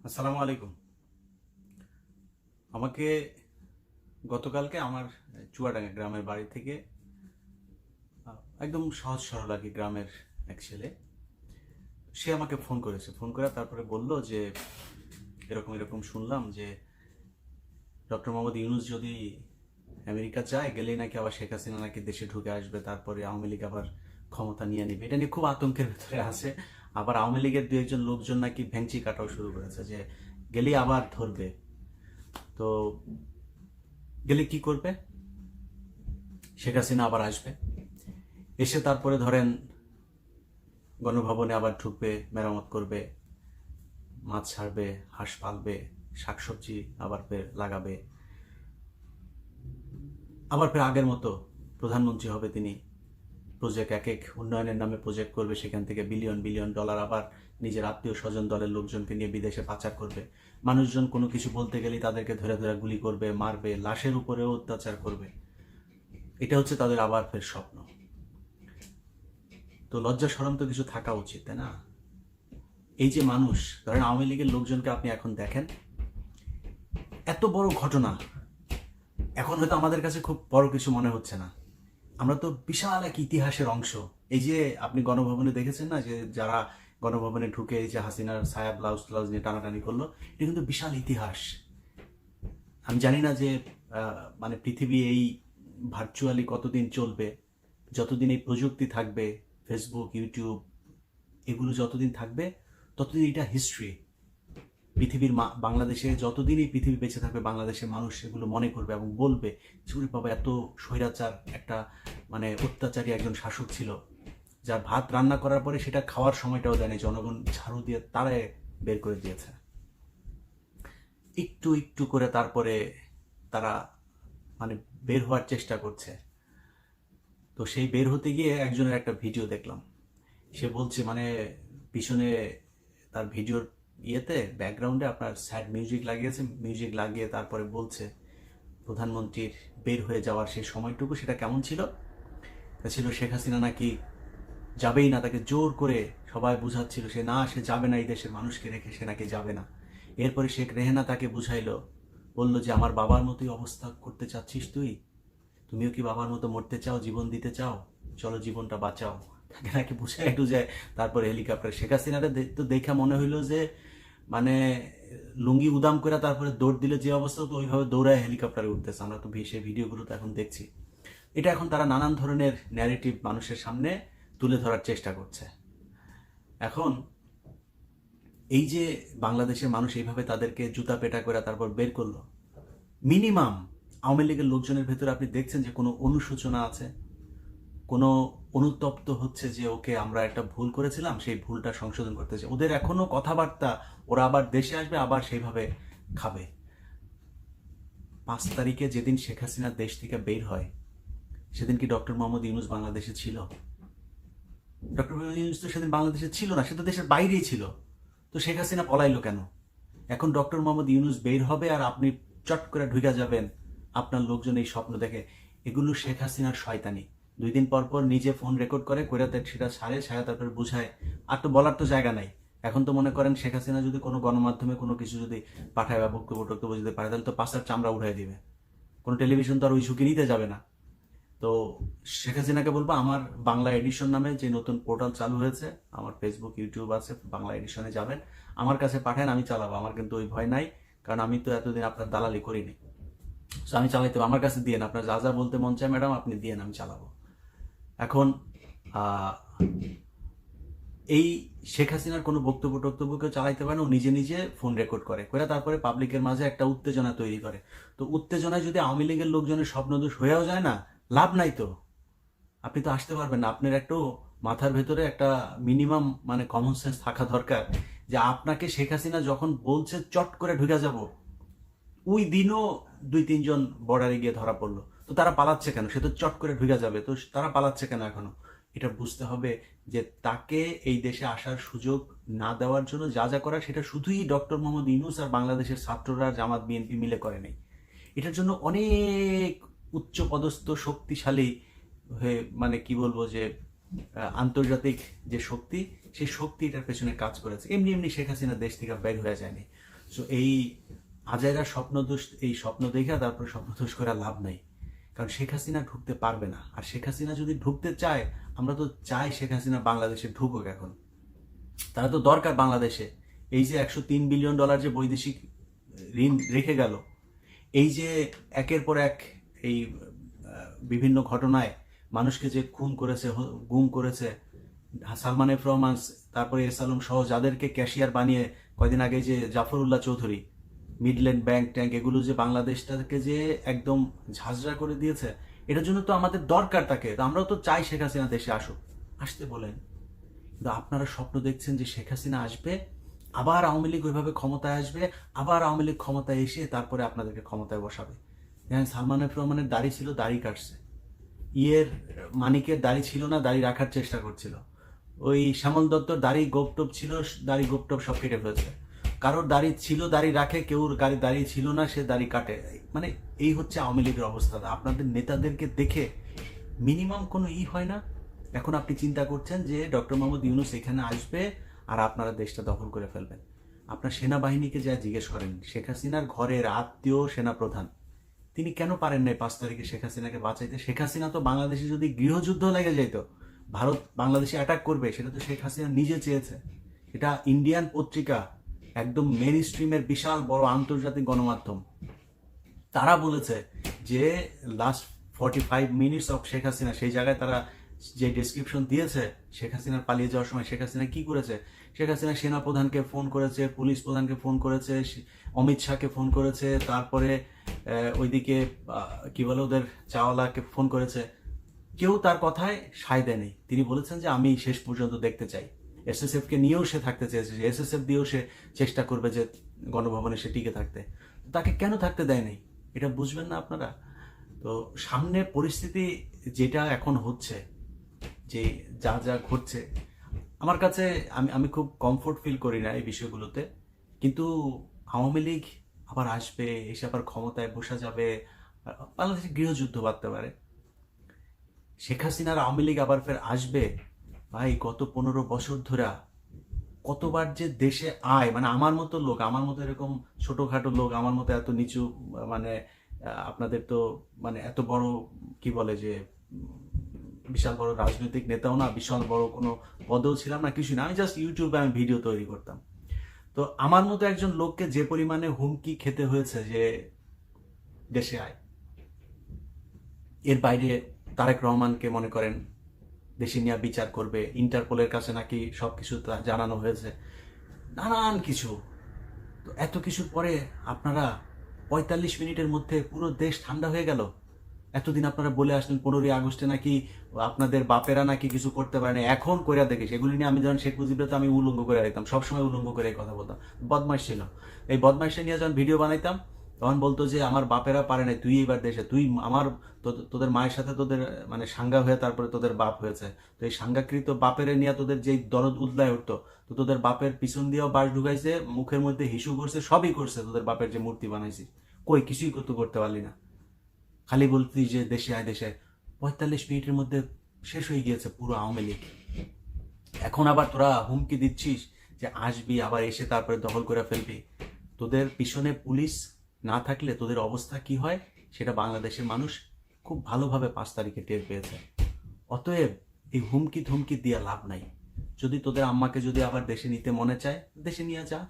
আসসালামু আলাইকুম। আমাকে গতকালকে আমার চুয়াডাঙ্গা গ্রামের বাড়ি থেকে একদম সহজ সরল আর কি গ্রামের এক ছেলে, সে আমাকে ফোন করেছে। ফোন করে তারপরে বলল যে এরকম এরকম শুনলাম যে ডক্টর মোহাম্মদ ইউনূস যদি আমেরিকা যায়, গেলেই নাকি আবার শেখ হাসিনা নাকি দেশে ঢুকে আসবে, তারপরে আওয়ামী লীগ আবার ক্ষমতা নিয়ে নিবে। এটা নিয়ে খুব আতঙ্কের ভেতরে আছে। আবার আওয়ামী লীগের দু একজন লোকজন নাকি ভেংচি কাটাও শুরু করেছে যে গেলেই আবার ধরবে। তো গেলে কি করবে? শেখ হাসিনা আবার আসবে, এসে তারপরে ধরেন গণভবনে আবার ঢুকবে, মেরামত করবে, মাছ ছাড়বে, হাঁস পালবে, শাকসবজি আবার ফের লাগাবে, আবার ফের আগের মতো প্রধানমন্ত্রী হবে তিনি। প্রজেক্ট এক এক উন্নয়নের নামে প্রজেক্ট করবে, সেখান থেকে বিলিয়ন বিলিয়ন ডলার আবার নিজের আত্মীয় স্বজন দলের লোকজনকে নিয়ে বিদেশে পাচার করবে। মানুষজন কোনো কিছু বলতে গেলেই তাদেরকে ধরে ধরে গুলি করবে, মারবে, লাশের উপরেও অত্যাচার করবে। এটা হচ্ছে তাদের আবার ফের স্বপ্ন। তো লজ্জা শরম তো কিছু থাকা উচিত, তাই না? এই যে মানুষ, ধরেন আওয়ামী লীগের লোকজনকে আপনি এখন দেখেন, এত বড় ঘটনা এখন হয়তো আমাদের কাছে খুব বড় কিছু মনে হচ্ছে না। আমরা তো বিশাল এক ইতিহাসের অংশ। এই যে আপনি গণভবনে দেখেছেন না, যে যারা গণভবনে ঢুকে এই যে হাসিনার ছায়া ব্লাউজ ব্লাউজ নিয়ে টানাটানি করলো, এটা কিন্তু বিশাল ইতিহাস। আমি জানি না যে মানে পৃথিবী এই ভার্চুয়ালি কতদিন চলবে, যতদিন এই প্রযুক্তি থাকবে, ফেসবুক, ইউটিউব, এগুলো যতদিন থাকবে ততদিন এটা হিস্ট্রি। পৃথিবীর বাংলাদেশে যতদিন এই পৃথিবী বেঁচে থাকবে, বাংলাদেশের মানুষ সেগুলো মনে করবে এবং বলবে, চুরি বাবা এত স্বৈরাচার একটা মানে অত্যাচারী একজন শাসক ছিল, যার ভাত রান্না করার পরে সেটা খাওয়ার সময়টাও দেয়নি, জনগণ ঝাড়ু দিয়ে তারাই বের করে দিয়েছে। একটু একটু করে তারপরে তারা মানে বের হওয়ার চেষ্টা করছে। তো সেই বের হতে গিয়ে একজনের একটা ভিডিও দেখলাম। সে বলছে মানে পিছনে তার ভিডিওর ইয়েতে ব্যাকগ্রাউন্ডে আপনার স্যাড মিউজিক লাগিয়েছে, মিউজিক লাগিয়ে তারপরে বলছে প্রধানমন্ত্রীর বের হয়ে যাওয়ার সেই সময়টুকু সেটা কেমন ছিল। তা ছিল শেখ হাসিনা নাকি যাবেই না, তাকে জোর করে সবাই বুঝাচ্ছিল সে যাবে না, এই দেশের মানুষকে রেখে সে নাকি যাবে না। এরপরে শেখ রেহেনা তাকে বুঝাইলো, বলল যে আমার বাবার মতোই অবস্থা করতে চাচ্ছিস তুই, তুমিও কি বাবার মতো মরতে চাও, জীবন দিতে চাও, চলো জীবনটা বাঁচাও। তাকে নাকি বুঝে একটু যায়। তারপরে হেলিকপ্টার শেখ হাসিনাটা তো দেখা মনে হইলো যে মানে লুঙ্গি উদাম করে তারপরে দৌড় দিলে যে অবস্থা, তো ওইভাবে দৌড়ায় হেলিকপ্টারে উঠতেছে। আমরা তো সেই ভিডিওগুলো তো এখন দেখছি। এটা এখন তারা নানান ধরনের ন্যারেটিভ মানুষের সামনে তুলে ধরার চেষ্টা করছে। এখন এই যে বাংলাদেশের মানুষ এইভাবে তাদেরকে জুতা পেটা করে তারপর বের করলো, মিনিমাম আওয়ামী লীগের লোকজনের ভেতরে আপনি দেখছেন যে কোনো অনুশোচনা আছে, কোনো অনুতপ্ত হচ্ছে যে ওকে আমরা একটা ভুল করেছিলাম, সেই ভুলটা সংশোধন করতে চাই। ওদের এখনো কথাবার্তা, ওরা আবার দেশে আসবে, আবার সেইভাবে খাবে। 5 তারিখে যেদিন শেখ হাসিনা দেশ থেকে বের হয়, সেদিন কি ডক্টর মোহাম্মদ ইউনূস বাংলাদেশে ছিল? ডক্টর মোহাম্মদ ইউনূস তো সেদিন বাংলাদেশে ছিল না, সে তো দেশের বাইরেই ছিল। তো শেখ হাসিনা পলাইলো কেন? এখন ডক্টর মোহাম্মদ ইউনূস বের হবে আর আপনি চট করে ঢুকে যাবেন, আপনার লোকজন এই স্বপ্ন দেখে। এগুলো শেখ হাসিনার শয়তানি। 2 দিন পর পর নিজে ফোন রেকর্ড করে সেটা ছাড়ে তারপরে বুঝায়। আর তো বলার তো জায়গা নাই। এখন তো মনে করেন শেখ হাসিনা যদি কোনো গণমাধ্যমে কোনো কিছু যদি পাঠায় বা বক্তব্য টক্তব্য যদি পাঠায়, তাহলে তো পাশার চামড়া উঠাই দিবে। কোনো টেলিভিশন তো আর ওই ঝুঁকি নিতে যাবে না। তো শেখ হাসিনাকে বলবো, আমার বাংলা এডিশন নামে যে নতুন পোর্টাল চালু হয়েছে, আমার ফেসবুক, ইউটিউব আছে, বাংলা এডিশনে যাবেন, আমার কাছে পাঠান, আমি চালাবো। আমার কিন্তু ওই ভয় নাই, কারণ আমি তো এতদিন আপনার দালালি করিনি। তো আমি চালাইতে আমার কাছে দিয়েন, আপনার যা যা বলতে মন চায় ম্যাডাম আপনি দিয়েন, আমি চালাবো। এখন এই শেখ হাসিনার কোনো বক্তব্য টক্তব্য কেউ চালাইতে পারে না, ও নিজে নিজে ফোন রেকর্ড করে তারপরে পাবলিকের মাঝে একটা উত্তেজনা তৈরি করে। তো উত্তেজনায় যদি আওয়ামী লীগের লোকজনের স্বপ্নদোষ হয়েও যায় না, লাভ নাই তো। আপনি তো আসতে পারবেন না। আপনার একটু মাথার ভেতরে একটা মিনিমাম মানে কমন সেন্স থাকা দরকার, যে আপনাকে শেখ হাসিনা যখন বলছে চট করে ঢুকে যাব, ওই দিনও 2-3 জন বর্ডারে গিয়ে ধরা পড়লো। তো তারা পালাচ্ছে কেন? সে তো চট করে ঢুকে যাবে, তো তারা পালাচ্ছে কেন এখনো? এটা বুঝতে হবে যে তাকে এই দেশে আসার সুযোগ না দেওয়ার জন্য যা যা করার, সেটা শুধুই ডক্টর মোহাম্মদ ইউনূস আর বাংলাদেশের ছাত্ররা, জামাত, বিএনপি মিলে করে নেই। এটার জন্য অনেক উচ্চ পদস্থ শক্তিশালী হয়ে মানে কি বলবো যে আন্তর্জাতিক যে শক্তি, সেই শক্তি এটার পেছনে কাজ করেছে। এমনি এমনি শেখ হাসিনা দেশ থেকে বের হয়ে যায়নি। সো এই আজাইরা এই স্বপ্ন দেখা তারপর স্বপ্নদোষ করে লাভ নাই, কারণ শেখ হাসিনা ঢুকতে পারবে না। আর শেখ হাসিনা যদি ঢুকতে চায়, আমরা তো চাই শেখ হাসিনা বাংলাদেশে ঢুকুক। এখন তারা তো দরকার বাংলাদেশে। এই যে $103 বিলিয়ন যে বৈদেশিক ঋণ রেখে গেল, এই যে একের পর এক এই বিভিন্ন ঘটনায় মানুষকে যে খুন করেছে, গুম করেছে, সালমান এফ রহমান, তারপরে এস আলম সহ যাদেরকে ক্যাশিয়ার বানিয়ে কয়দিন আগে যে Zafrullah Chowdhury, Midland bank tank, এগুলো যে বাংলাদেশটাকে যে একদম ঝাঁঝরা করে দিয়েছে, এটার জন্য তো আমাদের দরকার তাকে। আমরাও তো চাই শেখ হাসিনা দেশে আসুক, আসতে বলেন। কিন্তু আপনারা স্বপ্ন দেখছেন যে শেখ হাসিনা আসবে, আবার আওয়ামী লীগ ওইভাবে ক্ষমতায় আসবে, আবার আওয়ামী লীগ ক্ষমতায় এসে তারপরে আপনাদেরকে ক্ষমতায় বসাবে। যেমন সালমান এফ রহমানের দাড়ি ছিল, দাড়ি কাটছে। মানিকের দাড়ি ছিল না, দাড়ি রাখার চেষ্টা করছিল। ওই শ্যামল দত্তর দাড়ি গোপটোপ ছিল, দাড়ি গোপটোপ সব কেটে ফেলেছে। কারোর দাড়ি ছিল, দাড়ি রাখে, কেউ দাড়ি ছিল না, সে দাড়ি কাটে। মানে এই হচ্ছে আওয়ামী লীগের অবস্থা। আপনাদের নেতাদেরকে দেখে মিনিমাম কোনো হয় না। এখন আপনি চিন্তা করছেন যে ডক্টর মোহাম্মদ ইউনূস এখানে আসবে আর আপনারা দেশটা দখল করে ফেলবেন। আপনার সেনাবাহিনীকে যা জিজ্ঞেস করেন, শেখ হাসিনার ঘরের আত্মীয় সেনাপ্রধান, তিনি কেন পারেন নাই 5 তারিখে শেখ হাসিনাকে বাঁচাইতে? শেখ হাসিনা তো বাংলাদেশে যদি গৃহযুদ্ধ লেগে যেত, ভারত বাংলাদেশে অ্যাটাক করবে, সেটা তো শেখ হাসিনা নিজে চেয়েছে। এটা ইন্ডিয়ান পত্রিকা, একদম মেন স্ট্রিমের বিশাল বড় আন্তর্জাতিক গণমাধ্যম, তারা বলেছে যে last 45 minutes of Sheikh Hasina, সেই জায়গায় তারা যে ডেসক্রিপশন দিয়েছে শেখ হাসিনার পালিয়ে যাওয়ার সময় শেখ হাসিনা কি করেছে। শেখ হাসিনা সেনা প্রধানকে ফোন করেছে, পুলিশ প্রধানকে ফোন করেছে, অমিত শাহকে ফোন করেছে, তারপরে ওইদিকে কি বলে ওদের চাওয়ালাকে ফোন করেছে। কেউ তার কথায় সায় দেয়নি। তিনি বলেছেন যে আমি শেষ পর্যন্ত দেখতে চাই। এসএসএফ কে নিয়েও সে থাকতে চেয়েছে, যে এসএসএফ দিয়েও সে চেষ্টা করবে যে গণভবনে সে টিকে থাকতে। তাকে কেন থাকতে দেয়নি এটা বুঝবেন না আপনারা? তো সামনে পরিস্থিতি যেটা এখন হচ্ছে, যে যা যা ঘটছে, আমার কাছে আমি খুব কমফোর্ট ফিল করি না এই বিষয়গুলোতে। কিন্তু আওয়ামী লীগ আবার আসবে, এসে আবার ক্ষমতায় বসা যাবে, বাংলাদেশে গৃহযুদ্ধ বাঁধতে পারে। শেখ হাসিনার আওয়ামী লীগ আবার ফের আসবে। ভাই, গত 15 বছর ধরে কতবার যে দেশে আয়, মানে আমার মতো লোক, আমার মতো এরকম ছোটখাটো লোক, আমার মতো এত নিচু, মানে আপনাদের তো মানে এত বড় কি বলে যে বিশাল বড় রাজনৈতিক নেতাও না, বিশাল বড় কোনো পদেও ছিলাম না, কিছু না। আমি জাস্ট ইউটিউবে আমি ভিডিও তৈরি করতাম। তো আমার মতো একজন লোককে যে পরিমাণে হুমকি খেতে হয়েছে যে দেশে আয়, এর বাইরে তারেক রহমানকে মনে করেন দেশে নিয়ে বিচার করবে, ইন্টারপোলের কাছে নাকি সবকিছু জানানো হয়েছে, নানান কিছু। তো এত কিছুর পরে আপনারা 45 মিনিটের মধ্যে পুরো দেশ ঠান্ডা হয়ে গেল। এতদিন আপনারা বলে আসলেন 15ই আগস্টে নাকি আপনাদের বাপেরা নাকি কিছু করতে পারে না, এখন কইরা দেখিস। এগুলি নিয়ে আমি যখন শেখ মুজিবরা, তো আমি উলঙ্গ করে দিতাম, সবসময় উলঙ্গ করে কথা বলতাম, বদমাইশ ছিল। এই বদমাইশটা নিয়ে যখন ভিডিও বানাইতাম, তখন বলতো যে আমার বাপেরা পারে নাই, তুই এবার দেশে, তুই আমার তোদের মায়ের সাথে তোদের মানে সাঙ্গা হয়ে তারপরে তোদের বাপ হয়েছে। তো এই সাঙ্গাকৃত বাপের নিয়ে তোদের যেই দরদ উদলায় উঠতো, তো তোদের বাপের পিছন দিয়েও বাস ঢুকাইছে, মুখের মধ্যে হিসু করছে, সবই করছে। তোদের বাপের যে মূর্তি বানাইছি, কই কিছুই করতে পারলি না। খালি বলতি যে দেশে আয়, দেশে আয়। 45 মিনিটের মধ্যে শেষ হয়ে গিয়েছে পুরো আওয়ামী লীগ। এখন আবার তোরা হুমকি দিচ্ছিস যে আসবি, আবার এসে তারপরে দখল করে ফেলবি। তোদের পিছনে পুলিশ না থাকলে তোদের অবস্থা কি হয় সেটা বাংলাদেশের মানুষ খুব ভালোভাবে 5 তারিখে টের পেয়েছে। অতএব এই হুমকি ধুমকি দিয়ে লাভ নাই। যদি তোদের আম্মাকে যদি আবার দেশে নিতে মনে চায়, দেশে নিয়ে যা,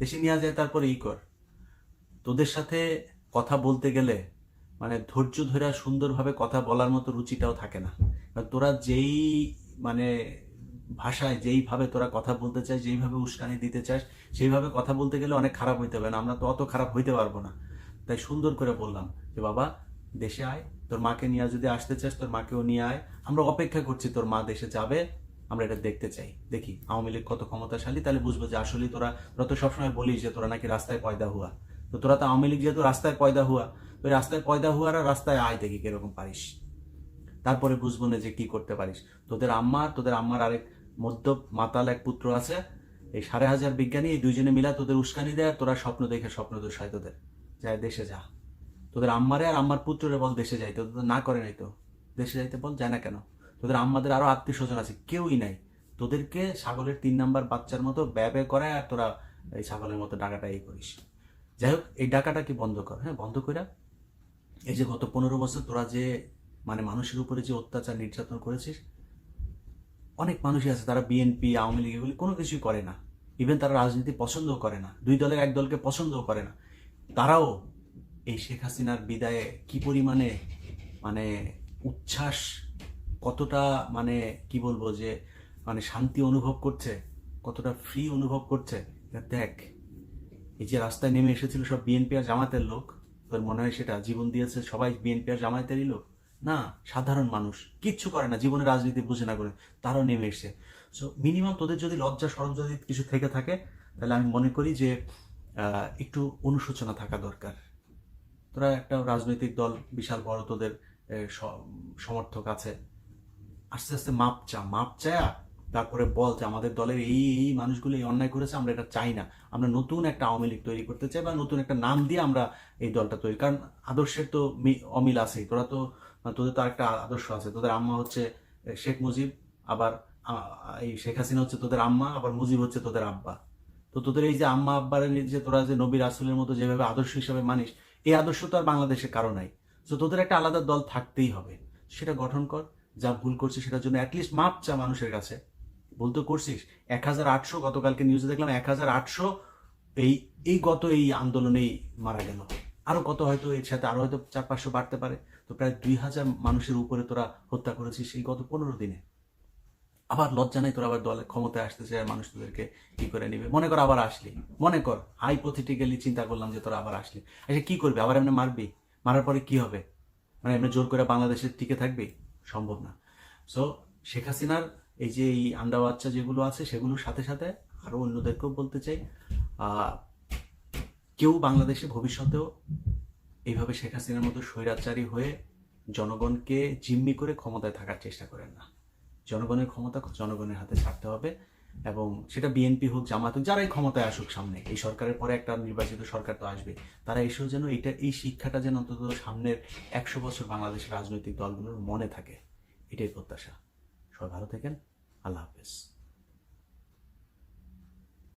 দেশে নিয়ে যায়, তারপরে কর। তোদের সাথে কথা বলতে গেলে মানে ধৈর্য ধরে সুন্দরভাবে কথা বলার মতো রুচিটাও থাকে না। তোরা যেই মানে ভাষায় যেইভাবে তোরা কথা বলতে চাস, যেইভাবে উস্কানি দিতে চাস, সেইভাবে কথা বলতে গেলে অনেক খারাপ হইতে হবে না। আমরা তো অত খারাপ হইতে পারবো না। তাই সুন্দর করে বললাম যে বাবা দেশে আয়, তোর মাকে নিয়ে যদি আসতে চাস তোর মাকেও নিয়ে আয়, আমরা অপেক্ষা করছি, তোর মা দেশে যাবে, আমরা এটা দেখতে চাই। দেখি আওয়ামী লীগ কত ক্ষমতাশালী, তাহলে বুঝবো যে আসলে তোরা তো সবসময় বলিস যে তোরা নাকি রাস্তায় পয়দা হুয়া। তো তোরা তো আওয়ামী লীগ যেহেতু রাস্তায় পয়দা হুয়া, তো রাস্তায় পয়দা হুয়ারা রাস্তায় আয়, দেখি কিরকম পারিস, তারপরে বুঝবো না যে কি করতে পারিস। তোদের আম্মার আরেক মধ্য মাতাল এক পুত্র আছে, এই 5,500 বিজ্ঞানী, এই দুইজনে মিলা তোদের উস্কানি দেয়, তোরা স্বপ্ন দেখে স্বপ্ন দোষায় তোদের। যায় দেশে যা, তোদের আম্মারে আর আম্মার পুত্ররে বল দেশে যাইতে, তোদের না করে নাই তো দেশে যাইতে বল, যায় না কেন? তোদের আম্মাদের আরো আত্মীয় স্বজন আছে, কেউই নাই। তোদেরকে ছাগলের 3 নাম্বার বাচ্চার মতো ব্যয় করায় আর তোরা এই ছাগলের মতো ডাকাটা এই করিস। যাই হোক, এই ডাকাটা কি বন্ধ কর, হ্যাঁ বন্ধ করে। এই যে গত 15 বছর তোরা যে মানে মানুষের উপরে যে অত্যাচার নির্যাতন করেছিস, অনেক মানুষই আছে তারা বিএনপি আওয়ামী লীগ এগুলি কোনো কিছুই করে না, ইভেন তারা রাজনীতি পছন্দও করে না, দুই দলের এক দলকে পছন্দও করে না, তারাও এই শেখ হাসিনার বিদায়ে কি পরিমাণে মানে উচ্ছ্বাস, কতটা মানে কি বলবো যে মানে শান্তি অনুভব করছে, কতটা ফ্রি অনুভব করছে। দেখ, এই যে রাস্তায় নেমে এসেছিল সব বিএনপি আর জামাতের লোক, তোর মনে হয় সেটা জীবন দিয়েছে সবাই বিএনপি আর জামায়াতেরই লোক? না, সাধারণ মানুষ কিচ্ছু করে না, জীবনে রাজনীতি বুঝে না করে তারাও নেমে এসছে। সো মিনিমাম তোদের যদি লজ্জা শরম যদি কিছু থেকে থাকে, তাহলে আমি মনে করি যে একটু অনুশোচনা থাকা দরকার। তোরা একটা রাজনৈতিক দল, বিশাল বড় তোদের সমর্থক আছে, আস্তে আস্তে মাপ চায়া তারপরে বল যে আমাদের দলের এই এই মানুষগুলো এই অন্যায় করেছে, আমরা এটা চাই না, আমরা নতুন একটা আওয়ামী লীগ তৈরি করতে চাই, বা নতুন একটা নাম দিয়ে আমরা এই দলটা তৈরি, কারণ আদর্শের তো অমিল আছেই। তোরা তো তোদের তো আরেকটা আদর্শ আছে, তোদের আম্মা হচ্ছে শেখ মুজিব, আবার এই শেখ হাসিনা হচ্ছে তোদের আম্মা, আবার মুজিব হচ্ছে তোদের আব্বা। তো তোদের এই যে আম্মা আব্বার যে তোরা যে নবী রাসূলের মতো যেভাবে আদর্শ হিসাবে মানিস, এই আদর্শ তো আর বাংলাদেশে কারো নাই। তো তোদের একটা আলাদা দল থাকতেই হবে, সেটা গঠন কর। যা ভুল করছিস সেটার জন্য অ্যাটলিস্ট মাপ চা মানুষের কাছে। ভুল তো করছিস। 1800 গতকালকে নিউজে দেখলাম 1800 এই এই গত এই আন্দোলনেই মারা গেল। আরো কত হয়তো এর সাথে আরো হয়তো 400-500 বাড়তে পারে। তো প্রায় 2000 মানুষের উপরে তোরা হত্যা করেছিস এই গত 15 দিনে। আবার লজ্জা নাই তোর আবার দলের ক্ষমতায় আসতে চায়, মানুষ তোদেরকে কি করে নিবে। মনে কর আবার আসলি, মনে কর হাইপোথেটিক্যালি চিন্তা করলাম যে তোরা আবার আসলি, আচ্ছা কি করবি? আবার এমনি মারবি? মারার পরে কি হবে? মানে এমনি জোর করে বাংলাদেশে টিকে থাকবি? সম্ভব না। সো শেখ হাসিনার এই যে এই আন্ডা বাচ্চা যেগুলো আছে সেগুলোর সাথে সাথে আরো অন্যদেরকেও বলতে চাই, কেউ বাংলাদেশে ভবিষ্যতেও এইভাবে শেখ হাসিনার মতো স্বৈরাচারী হয়ে জনগণকে জিম্মি করে ক্ষমতায় থাকার চেষ্টা করেন না। জনগণের ক্ষমতা জনগণের হাতে ছাড়তে হবে, এবং সেটা বিএনপি হোক, জামাত হোক, যারাই ক্ষমতায় আসুক সামনে, এই সরকারের পরে একটা নির্বাচিত সরকার তো আসবে, তারা এসেও যেন এই শিক্ষাটা যেন অন্তত সামনের 100 বছর বাংলাদেশের রাজনৈতিক দলগুলোর মনে থাকে, এটাই প্রত্যাশা। সবাই ভালো থাকেন, আল্লাহ হাফেজ।